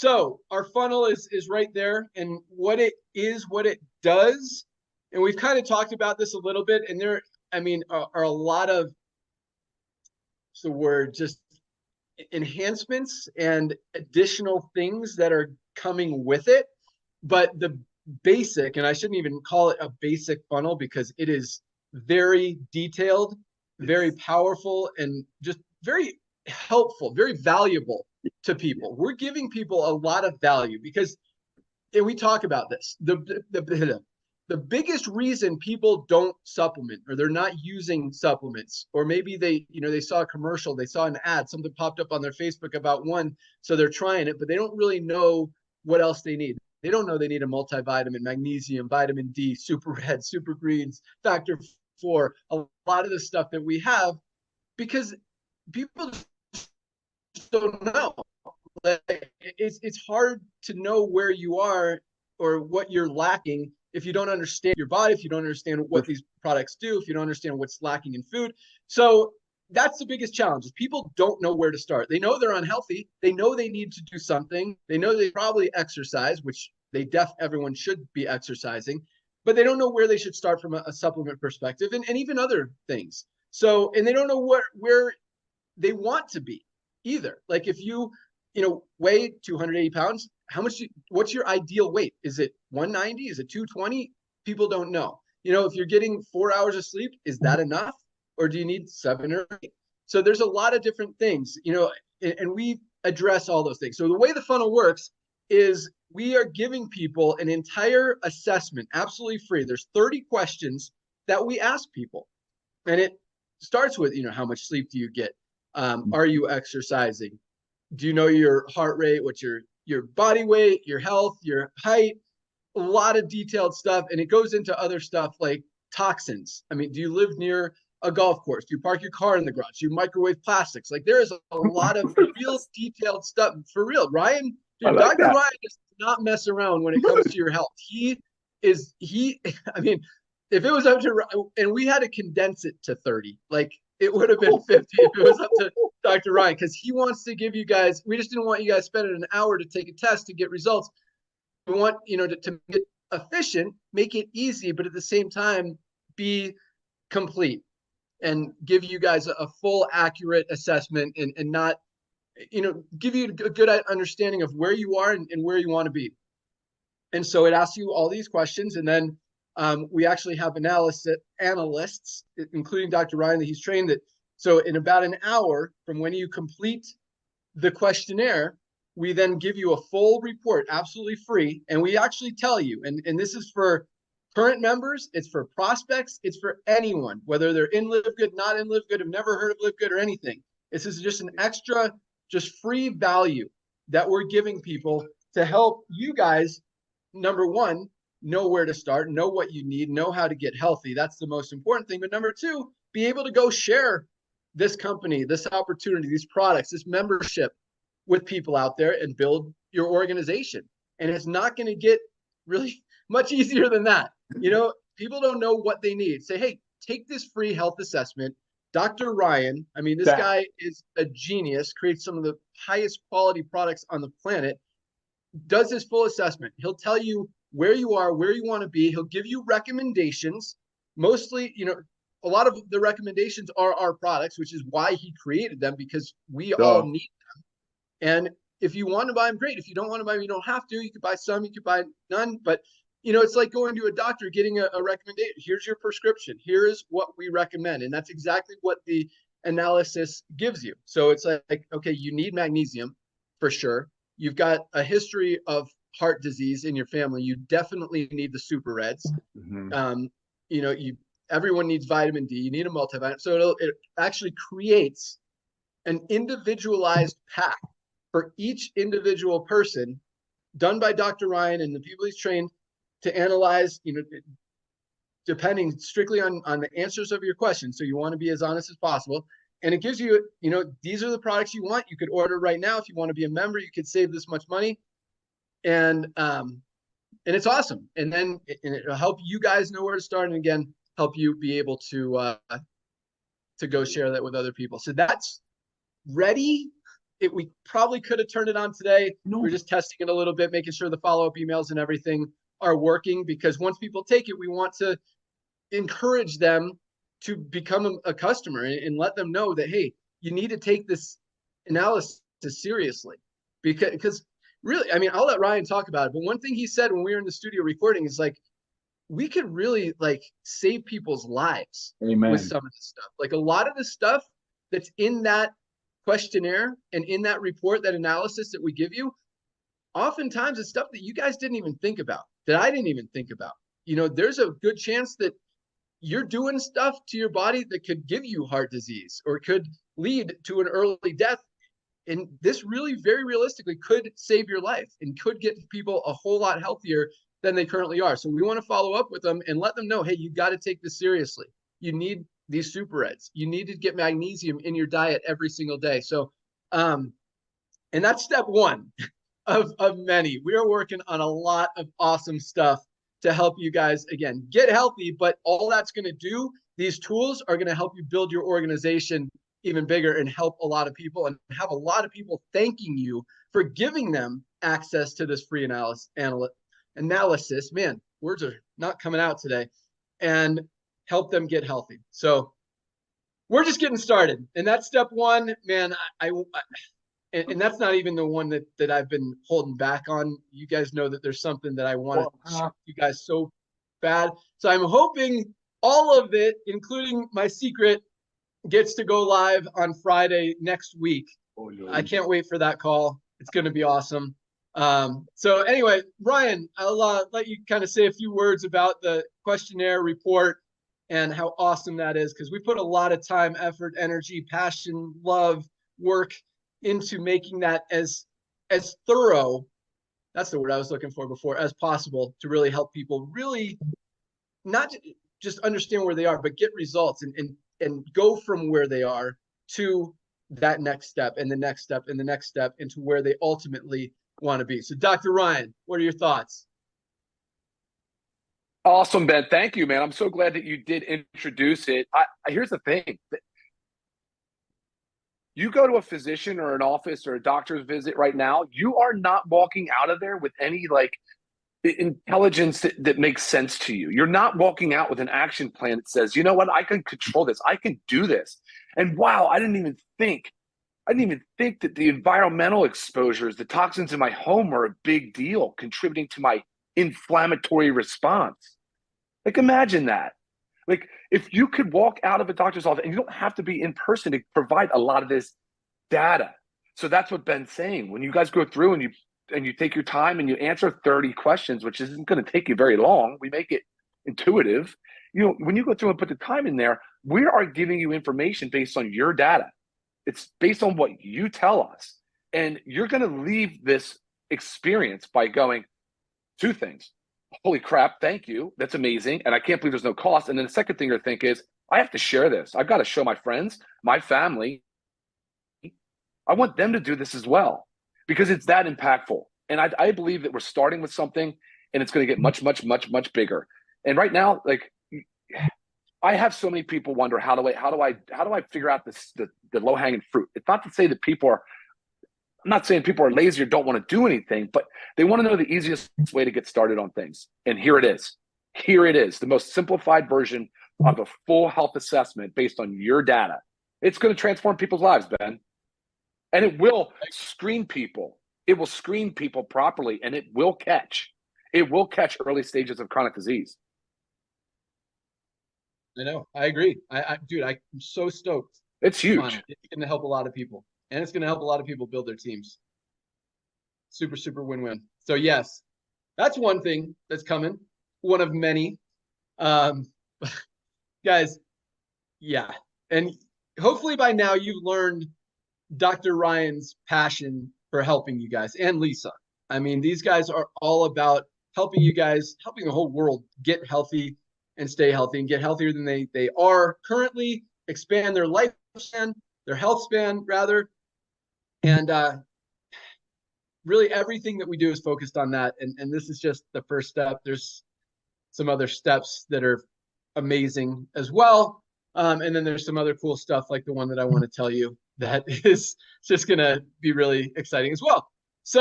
So our funnel is right there, and what it is, what it does, and we've kind of talked about this a little bit, and there, I mean, are a lot of, what's the word, just enhancements and additional things that are coming with it. But the basic, and I shouldn't even call it a basic funnel because it is very detailed, very powerful, and just very helpful, very valuable to people. We're giving people a lot of value because, and we talk about this, the biggest reason people don't supplement, or they're not using supplements, or maybe they saw a commercial, they saw an ad, something popped up on their Facebook about one, so they're trying it, but they don't really know what else they need. They don't know they need a multivitamin, magnesium, vitamin D, super red, super greens, factor 4, a lot of the stuff that we have, because people just don't know. Like, it's hard to know where you are or what you're lacking if you don't understand your body, if you don't understand what these products do, if you don't understand what's lacking in food. So that's the biggest challenge, is people don't know where to start. They know they're unhealthy. They know they need to do something. They know they probably exercise, which everyone should be exercising, but they don't know where they should start from a supplement perspective, and even other things. So, and they don't know where they want to be either. Like if you weigh 280 pounds, what's your ideal weight? Is it 190? Is it 220? People don't know. If you're getting 4 hours of sleep, is that enough? Or do you need 7 or 8? So there's a lot of different things, and we address all those things. So the way the funnel works is we are giving people an entire assessment, absolutely free. There's 30 questions that we ask people. And it starts with, how much sleep do you get? Are you exercising? Do you know your heart rate? What's your body weight, your health, your height? A lot of detailed stuff. And it goes into other stuff like toxins. I mean, do you live near a golf course? Do you park your car in the garage? Do you microwave plastics? Like there is a lot of real detailed stuff for real. Ryan, dude, like Dr. Ryan does not mess around when it comes to your health. I mean, if it was up to, and we had to condense it to 30, like it would have been 50 if it was up to Dr. Ryan, because he wants to give you guys, we just didn't want you guys spending an hour to take a test to get results. We want, to make it efficient, make it easy, but at the same time, be complete and give you guys a full, accurate assessment and not, give you a good understanding of where you are and where you want to be. And so it asks you all these questions, and then we actually have analysts, including Dr. Ryan, that he's trained that. So in about an hour from when you complete the questionnaire, we then give you a full report, absolutely free. And we actually tell you, and this is for current members, it's for prospects, it's for anyone, whether they're in LiveGood, not in LiveGood, have never heard of LiveGood or anything. This is just an extra, just free value that we're giving people to help you guys, number one, know where to start, know what you need, know how to get healthy. That's the most important thing. But number two, be able to go share this company, this opportunity, these products, this membership with people out there and build your organization. And it's not going to get really much easier than that. People don't know what they need. Say, hey, take this free health assessment. Dr. Ryan, I mean, this guy is a genius, creates some of the highest quality products on the planet, does his full assessment. He'll tell you where you are, where you want to be. He'll give you recommendations. Mostly, a lot of the recommendations are our products, which is why he created them, because we all need them. And if you want to buy them, great. If you don't want to buy them, you don't have to. You could buy some, you could buy none. But, it's like going to a doctor, getting a recommendation. Here's your prescription. Here is what we recommend. And that's exactly what the analysis gives you. So it's like, okay, you need magnesium for sure. You've got a history of heart disease in your family. You definitely need the super reds. Mm-hmm. Everyone needs vitamin D. You need a multivitamin. So it actually creates an individualized pack for each individual person, done by Dr. Ryan and the people he's trained to analyze, depending strictly on the answers of your questions. So you want to be as honest as possible. And it gives you, these are the products you want. You could order right now. If you want to be a member, you could save this much money. And it's awesome. And then it'll help you guys know where to start. And again, help you be able to go share that with other people. So that's ready. we probably could have turned it on today. No. We're just testing it a little bit, making sure the follow-up emails and everything are working, because once people take it, we want to encourage them to become a customer and let them know that, hey, you need to take this analysis seriously. Because really, I mean, I'll let Ryan talk about it, but one thing he said when we were in the studio recording is like, we could really like save people's lives with some of this stuff. Like a lot of the stuff that's in that questionnaire and in that report, that analysis that we give you, oftentimes it's stuff that you guys didn't even think about, that I didn't even think about. You know, there's a good chance that you're doing stuff to your body that could give you heart disease or could lead to an early death. And this really very realistically could save your life and could get people a whole lot healthier than they currently are. So we want to follow up with them and let them know, hey, you got to take this seriously. You need these super reds. You need to get magnesium in your diet every single day. So, and that's step one of many. We are working on a lot of awesome stuff to help you guys, again, get healthy. But all that's going to do, these tools are going to help you build your organization even bigger and help a lot of people and have a lot of people thanking you for giving them access to this free analysis. Man, words are not coming out today. And help them get healthy. So we're just getting started. And that's step one, man. And that's not even the one that I've been holding back on. You guys know that there's something that I want to show you guys so bad. So I'm hoping all of it, including my secret, gets to go live on Friday next week. I can't wait for that call. It's going to be awesome. So anyway, Ryan, I'll let you kind of say a few words about the questionnaire report and how awesome that is, because we put a lot of time, effort, energy, passion, love, work into making that as thorough, that's the word I was looking for before, as possible, to really help people really not just understand where they are, but get results and go from where they are to that next step and the next step and the next step into where they ultimately want to be. So Dr. Ryan, what are your thoughts? Awesome, Ben. Thank you, man. I'm so glad that you did introduce it. Here's the thing. You go to a physician or an office or a doctor's visit right now, you are not walking out of there with any like intelligence that makes sense to you. You're not walking out with an action plan that says, you know what, I can control this. I can do this. And wow, I didn't even think that the environmental exposures, the toxins in my home were a big deal, contributing to my inflammatory response. Like, imagine that. Like, if you could walk out of a doctor's office, and you don't have to be in person to provide a lot of this data. So that's what Ben's saying. When you guys go through and you take your time and you answer 30 questions, which isn't going to take you very long, we make it intuitive. You know, when you go through and put the time in there, we are giving you information based on your data. It's based on what you tell us. And you're going to leave this experience by going, two things. Holy crap, thank you. That's amazing. And I can't believe there's no cost. And then the second thing you're thinking is, I have to share this. I've got to show my friends, my family. I want them to do this as well, because it's that impactful. And I believe that we're starting with something, and it's going to get much, much, much, much bigger. And right now, like, I have so many people wonder, how do I figure out the low hanging fruit? It's not to say that I'm not saying people are lazy or don't want to do anything, but they want to know the easiest way to get started on things. And here it is. Here it is, the most simplified version of a full health assessment based on your data. It's going to transform people's lives, Ben. And it will screen people. It will screen people properly, and it will catch early stages of chronic disease. I know. I agree. Dude, I'm so stoked. It's huge. It's going to help a lot of people. And it's going to help a lot of people build their teams. Super, super win-win. So yes, that's one thing that's coming. One of many. Guys, yeah. And hopefully by now you've learned Dr. Ryan's passion for helping you guys, and Lisa. I mean, these guys are all about helping you guys, helping the whole world get healthy and stay healthy and get healthier than they are currently, expand their lifespan, their health span rather. And really everything that we do is focused on that. And this is just the first step. There's some other steps that are amazing as well. And then there's some other cool stuff like the one that I want to tell you that is just going to be really exciting as well. So